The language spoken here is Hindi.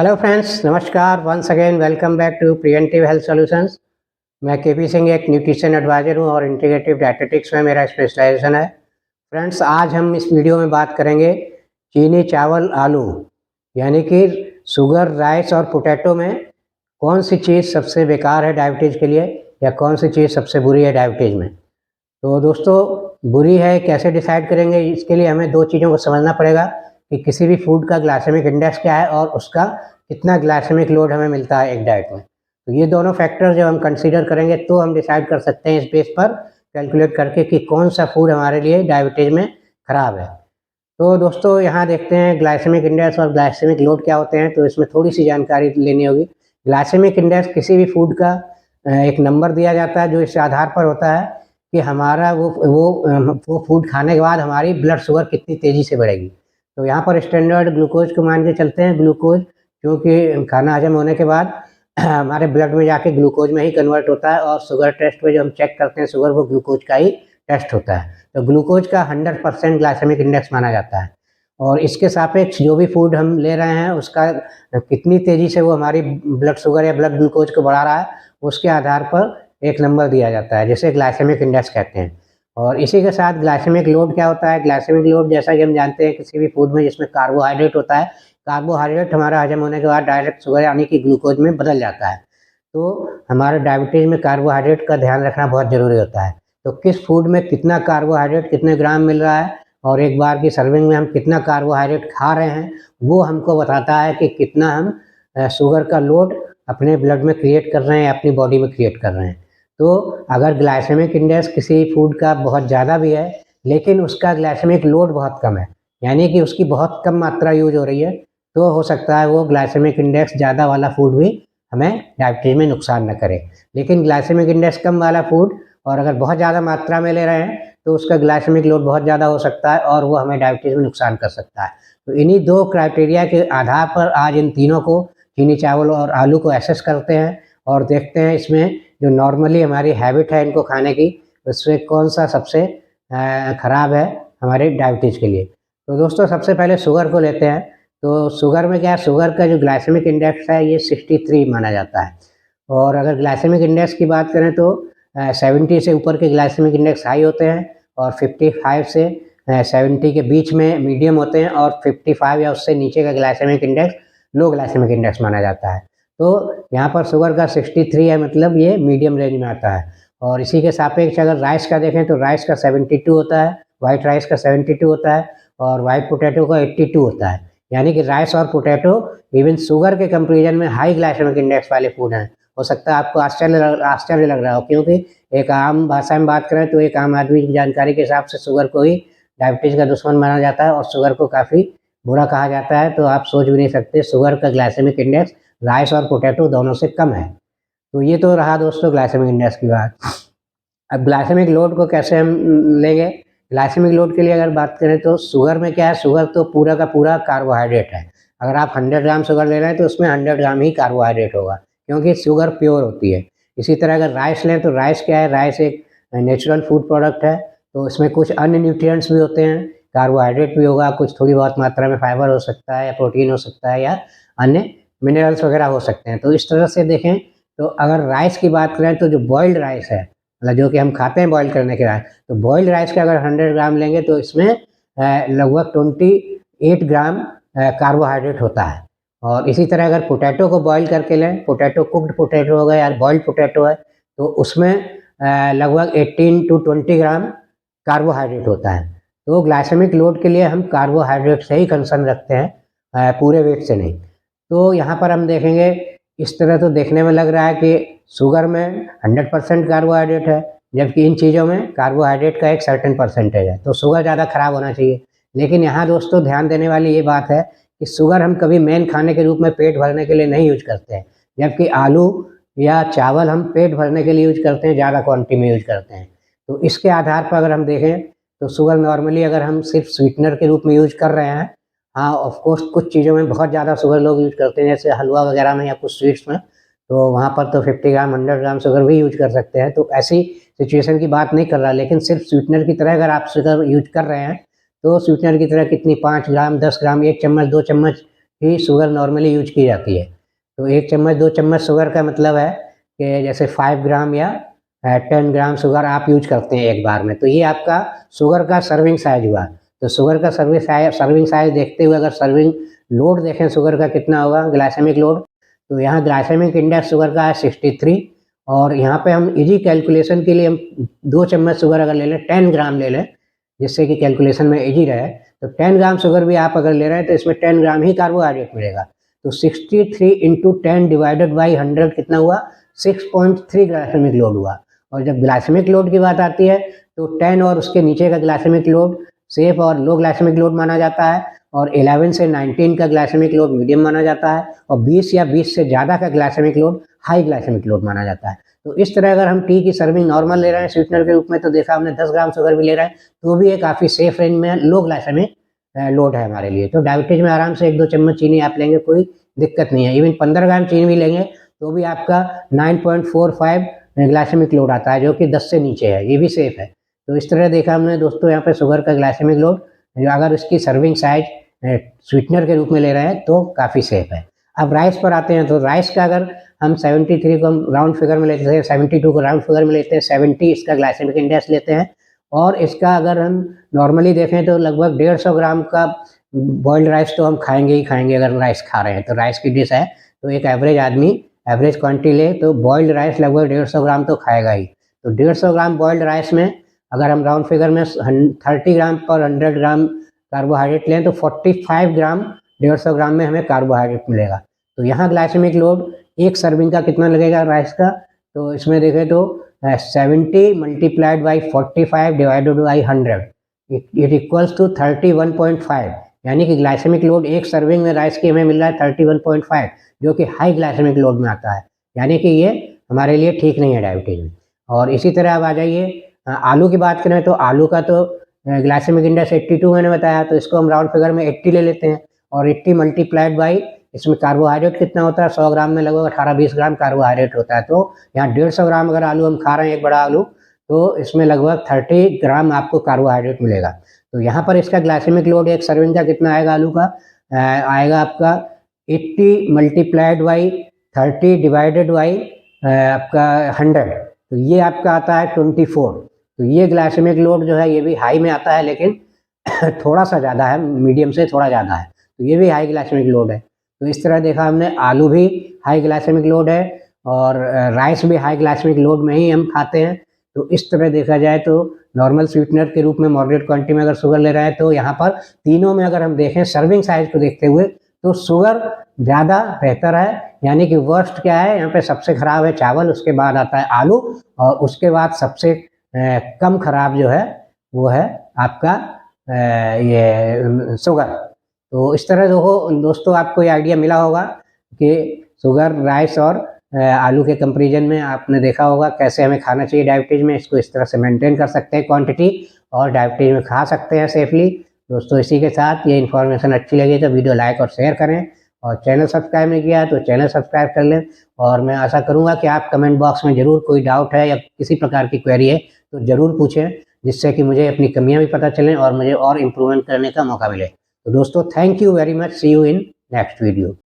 हेलो फ्रेंड्स, नमस्कार। Once again welcome back to preventive health solutions. मैं केपी सिंह, एक न्यूट्रिशन एडवाइजर हूँ और इंटीग्रेटिव डायटेटिक्स में मेरा स्पेशलाइजेशन है। फ्रेंड्स, आज हम इस वीडियो में बात करेंगे चीनी, चावल, आलू यानी कि शुगर, राइस और पोटैटो में कौन सी चीज़ सबसे बेकार है डायबिटीज़ के लिए या कौन सी चीज़ सबसे बुरी है डायबिटीज़ में। तो दोस्तों, बुरी है कैसे डिसाइड करेंगे, इसके लिए हमें दो चीज़ों को समझना पड़ेगा कि किसी भी फूड का ग्लाइसेमिक इंडेक्स क्या है और उसका कितना ग्लाइसेमिक लोड हमें मिलता है एक डाइट में। तो ये दोनों फैक्टर जब हम कंसीडर करेंगे तो हम डिसाइड कर सकते हैं इस बेस पर कैलकुलेट करके कि कौन सा फूड हमारे लिए डायबिटीज़ में ख़राब है। तो दोस्तों, यहाँ देखते हैं ग्लाइसेमिक इंडेक्स और ग्लाइसेमिक लोड क्या होते हैं। तो इसमें थोड़ी सी जानकारी लेनी होगी। ग्लाइसेमिक इंडेक्स किसी भी फूड का एक नंबर दिया जाता है जो इस आधार पर होता है कि हमारा वो फूड खाने के बाद हमारी ब्लड शुगर कितनी तेज़ी से बढ़ेगी। तो यहाँ पर स्टैंडर्ड ग्लूकोज को मान के चलते हैं। ग्लूकोज क्योंकि खाना हजम होने के बाद हमारे ब्लड में जाके ग्लूकोज में ही कन्वर्ट होता है और शुगर टेस्ट में जो हम चेक करते हैं शुगर, वो ग्लूकोज का ही टेस्ट होता है। तो ग्लूकोज का 100% ग्लाइसेमिक इंडेक्स माना जाता है और इसके सापेक्ष जो भी फूड हम ले रहे हैं उसका कितनी तेज़ी से वो हमारी ब्लड शुगर या ब्लड ग्लूकोज को बढ़ा रहा है, उसके आधार पर एक नंबर दिया जाता है जिसे ग्लाइसेमिक इंडेक्स कहते हैं। और इसी के साथ ग्लाइसेमिक लोड क्या होता है। ग्लाइसेमिक लोड जैसा कि हम जानते हैं किसी भी फूड में जिसमें कार्बोहाइड्रेट होता है, कार्बोहाइड्रेट हमारा हजम होने के बाद डायरेक्ट शुगर यानी कि ग्लूकोज में बदल जाता है। तो हमारे डायबिटीज़ में कार्बोहाइड्रेट का ध्यान रखना बहुत ज़रूरी होता है। तो किस फूड में कितना कार्बोहाइड्रेट कितने ग्राम मिल रहा है और एक बार की सर्विंग में हम कितना कार्बोहाइड्रेट खा रहे हैं, वो हमको बताता है कि कितना हम शुगर का लोड अपने ब्लड में क्रिएट कर रहे हैं या अपनी बॉडी में क्रिएट कर रहे हैं। तो अगर ग्लाइसेमिक इंडेक्स किसी फूड का बहुत ज़्यादा भी है लेकिन उसका ग्लाइसेमिक लोड बहुत कम है, यानी कि उसकी बहुत कम मात्रा यूज हो रही है, तो हो सकता है वो ग्लाइसेमिक इंडेक्स ज़्यादा वाला फूड भी हमें डायबिटीज़ में नुकसान न करे। लेकिन ग्लाइसेमिक इंडेक्स कम वाला फूड और अगर बहुत ज़्यादा मात्रा में ले रहे हैं तो उसका ग्लाइसेमिक लोड बहुत ज़्यादा हो सकता है और वो हमें डायबिटीज़ में नुकसान कर सकता है। तो इन्हीं दो क्राइटेरिया के आधार पर आज इन तीनों को, चीनी, चावल और आलू को एसेस करते हैं और देखते हैं इसमें जो नॉर्मली हमारी हैबिट है इनको खाने की, उससे कौन सा सबसे ख़राब है हमारे डायबिटीज़ के लिए। तो दोस्तों, सबसे पहले शुगर को लेते हैं। तो शुगर में क्या है, शुगर का जो ग्लाइसेमिक इंडेक्स है ये 63 माना जाता है। और अगर ग्लाइसेमिक इंडेक्स की बात करें तो 70 से ऊपर के ग्लाइसेमिक इंडेक्स हाई होते हैं और 55 से 70 के बीच में मीडियम होते हैं और 55 या उससे नीचे का glycemic index low glycemic index माना जाता है। तो यहाँ पर शुगर का 63 है, मतलब ये मीडियम रेंज में आता है। और इसी के सापेक्ष अगर राइस का देखें तो राइस का 72 होता है, वाइट राइस का 72 होता है और वाइट पोटैटो का 82 होता है। यानी कि राइस और पोटैटो इवन शुगर के कंपेरिजन में हाई ग्लाइसेमिक इंडेक्स वाले फूड हैं। हो सकता है आपको आश्चर्य लग रहा हो, क्योंकि एक आम भाषा में बात करें तो एक आम आदमी की जानकारी के हिसाब से शुगर को ही डायबिटीज़ का दुश्मन माना जाता है और शुगर को काफ़ी बुरा कहा जाता है। तो आप सोच भी नहीं सकते शुगर का ग्लाइसेमिक इंडेक्स राइस और पोटैटो दोनों से कम है। तो ये तो रहा दोस्तों ग्लाइसेमिक इंडेक्स की बात। अब ग्लाइसेमिक लोड को कैसे हम लेंगे। ग्लाइसेमिक लोड के लिए अगर बात करें तो शुगर में क्या है, शुगर तो पूरा का पूरा कार्बोहाइड्रेट है। अगर आप 100 ग्राम शुगर ले रहे हैं तो उसमें 100 ग्राम ही कार्बोहाइड्रेट होगा, क्योंकि शुगर प्योर होती है। इसी तरह अगर राइस लें तो राइस क्या है, राइस एक नेचुरल फूड प्रोडक्ट है। तो इसमें कुछ अन्य न्यूट्रिएंट्स भी होते हैं, कार्बोहाइड्रेट भी होगा, कुछ थोड़ी बहुत मात्रा में फाइबर हो सकता है या प्रोटीन हो सकता है या अन्य मिनरल्स वगैरह हो सकते हैं। तो इस तरह से देखें तो अगर राइस की बात करें तो जो बॉइल्ड राइस है, मतलब जो कि हम खाते हैं बॉईल करने के बाद, तो बॉइल्ड राइस का अगर 100 ग्राम लेंगे तो इसमें लगभग 28 ग्राम कार्बोहाइड्रेट होता है। और इसी तरह अगर पोटैटो को बॉईल करके लें, पोटैटो कुक्ड पोटैटो हो गया या बॉइल्ड पोटैटो है, तो उसमें लगभग 18 टू 20 ग्राम कार्बोहाइड्रेट होता है। तो ग्लाइसेमिक लोड के लिए हम कार्बोहाइड्रेट से ही कंसर्न रखते हैं, पूरे वेट से नहीं। तो यहाँ पर हम देखेंगे, इस तरह तो देखने में लग रहा है कि शुगर में 100% कार्बोहाइड्रेट है, जबकि इन चीज़ों में कार्बोहाइड्रेट का एक सर्टेन परसेंटेज है, तो शुगर ज़्यादा खराब होना चाहिए। लेकिन यहाँ दोस्तों ध्यान देने वाली ये बात है कि शुगर हम कभी मेन खाने के रूप में पेट भरने के लिए नहीं यूज करते हैं, जबकि आलू या चावल हम पेट भरने के लिए यूज करते हैं, ज़्यादा क्वान्टिटी में यूज करते हैं। तो इसके आधार पर अगर हम देखें तो शुगर नॉर्मली अगर हम सिर्फ स्वीटनर के रूप में यूज कर रहे हैं, हाँ ऑफ कोर्स कुछ चीज़ों में बहुत ज़्यादा शुगर लोग यूज करते हैं, जैसे हलवा वगैरह में या कुछ स्वीट्स में, तो वहाँ पर तो 50 ग्राम 100 ग्राम शुगर भी यूज कर सकते हैं। तो ऐसी सिचुएशन की बात नहीं कर रहा, लेकिन सिर्फ स्वीटनर की तरह अगर आप शुगर यूज कर रहे हैं तो स्वीटनर की तरह कितनी 5 ग्राम 10 ग्राम 1 चम्मच 2 चम्मच ही शुगर नॉर्मली यूज की जाती है। तो 1 चम्मच 2 चम्मच शुगर का मतलब है कि जैसे 5 ग्राम या 10 ग्राम शुगर आप यूज करते हैं एक बार में। तो ये आपका शुगर का सर्विंग साइज हुआ। तो शुगर का सर्विंग साइज देखते हुए अगर सर्विंग लोड देखें शुगर का कितना होगा, ग्लाइसेमिक लोड, तो यहाँ ग्लाइसेमिक इंडेक्स शुगर का है 63। और यहाँ पे हम इजी कैलकुलेशन के लिए हम 2 चम्मच शुगर अगर ले लें, 10 ग्राम ले लें, जिससे कि कैलकुलेशन में इजी रहे, तो 10 ग्राम शुगर भी आप अगर ले रहे हैं तो इसमें 10 ग्राम ही कार्बोहाइड्रेट मिलेगा। तो 63 इंटू 10 डिवाइडेड बाई 100 कितना हुआ, 6.3 ग्लाइसेमिक लोड हुआ। और जब ग्लाइसेमिक लोड की बात आती है तो 10 और उसके नीचे का ग्लाइसेमिक लोड सेफ और लो ग्लाइसेमिक लोड माना जाता है, और 11 से 19 का ग्लाइसेमिक लोड मीडियम माना जाता है, और 20 या 20 से ज़्यादा का glycemic load high glycemic load माना जाता है। तो इस तरह अगर हम टी की सर्विंग नॉर्मल ले रहे हैं स्वीटनर के रूप में, तो देखा हमने 10 ग्राम शुगर भी ले रहे हैं तो भी ये काफ़ी सेफ रेंज में लो ग्लाइसेमिक लोड है हमारे लिए। तो डायबिटीज में आराम से 1-2 चम्मच चीनी आप लेंगे, कोई दिक्कत नहीं है। इवन 15 ग्राम चीनी भी लेंगे तो भी आपका 9.45 ग्लाइसेमिक लोड आता है, जो कि 10 से नीचे है, ये भी सेफ है। तो इस तरह देखा हमने दोस्तों यहाँ पे शुगर का ग्लाइसेमिक लोड, जो अगर उसकी सर्विंग साइज स्वीटनर के रूप में ले रहे हैं तो काफ़ी सेफ है। अब राइस पर आते हैं। तो राइस का अगर हम 73 को हम राउंड फिगर में लेते हैं, 72 को राउंड फिगर में लेते हैं, 70 इसका ग्लाइसेमिक इंडेक्स लेते हैं, और इसका अगर हम नॉर्मली देखें तो लगभग 150 ग्राम का बॉइल्ड राइस तो हम खाएंगे ही खाएंगे अगर राइस खा रहे हैं। तो राइस की डिश है, तो एक एवरेज आदमी एवरेज क्वांटिटी ले तो बॉइल्ड राइस लगभग 150 ग्राम तो खाएगा ही। तो 150 ग्राम बॉइल्ड राइस में अगर हम राउंड फिगर में 30 ग्राम पर 100 ग्राम कार्बोहाइड्रेट लें तो 45 ग्राम 150 ग्राम में हमें कार्बोहाइड्रेट मिलेगा। तो यहाँ ग्लाइसेमिक लोड एक सर्विंग का कितना लगेगा राइस का, तो इसमें देखें तो 70 multiplied by 45 divided by 100 it equals to 31.5, यानी कि ग्लाइसेमिक लोड एक सर्विंग में राइस की हमें मिल रहा है 31.5, जो कि हाई ग्लाइसेमिक लोड में आता है, यानी कि ये हमारे लिए ठीक नहीं है डायबिटीज में। और इसी तरह अब आ जाइए आलू की बात करें तो आलू का तो ग्लाइसेमिक इंडेक्स 82 मैंने बताया, तो इसको हम राउंड फिगर में 80 ले लेते हैं, और 80 मल्टीप्लाइड बाई इसमें कार्बोहाइड्रेट कितना होता है, 100 ग्राम में लगभग 18-20 ग्राम कार्बोहाइड्रेट होता है। तो यहाँ 150 ग्राम अगर आलू हम खा रहे हैं, एक बड़ा आलू, तो इसमें लगभग 30 ग्राम आपको कार्बोहाइड्रेट मिलेगा। तो यहाँ पर इसका ग्लाइसेमिक लोड एक सर्विंग का कितना आएगा आलू का, आएगा आपका 80 मल्टीप्लाइड बाई 30 डिवाइडेड बाई आपका 100, तो ये आपका आता है 24। तो ये ग्लाइसेमिक लोड जो है ये भी हाई में आता है, लेकिन थोड़ा सा ज़्यादा है, मीडियम से थोड़ा ज़्यादा है, तो ये भी हाई ग्लाइसेमिक लोड है। तो इस तरह देखा हमने आलू भी हाई ग्लाइसेमिक लोड है, और राइस भी हाई ग्लाइसेमिक लोड में ही हम खाते हैं। तो इस तरह देखा जाए तो नॉर्मल स्वीटनर के रूप में मॉडरेट क्वांटिटी में अगर शुगर ले रहे हैं, तो यहाँ पर तीनों में अगर हम देखें सर्विंग साइज को देखते हुए तो शुगर ज़्यादा बेहतर है, यानी कि वर्स्ट क्या है यहाँ पे, सबसे खराब है चावल, उसके बाद आता है आलू, और उसके बाद सबसे कम खराब जो है वो है आपका ये शुगर। तो इस तरह दोस्तों आपको ये आइडिया मिला होगा कि शुगर, राइस और आलू के कंपैरिजन में आपने देखा होगा कैसे हमें खाना चाहिए डायबिटीज़ में। इसको इस तरह से मेंटेन कर सकते हैं क्वांटिटी, और डायबिटीज़ में खा सकते हैं सेफली। दोस्तों इसी के साथ ये इन्फॉर्मेशन अच्छी लगी तो वीडियो लाइक और शेयर करें, और चैनल सब्सक्राइब नहीं किया तो चैनल सब्सक्राइब कर लें। और मैं आशा करूँगा कि आप कमेंट बॉक्स में ज़रूर कोई डाउट है या किसी प्रकार की क्वेरी है तो ज़रूर पूछें, जिससे कि मुझे अपनी कमियां भी पता चलें और मुझे और इम्प्रूवमेंट करने का मौका मिले। तो दोस्तों thank you very much, see you in next video.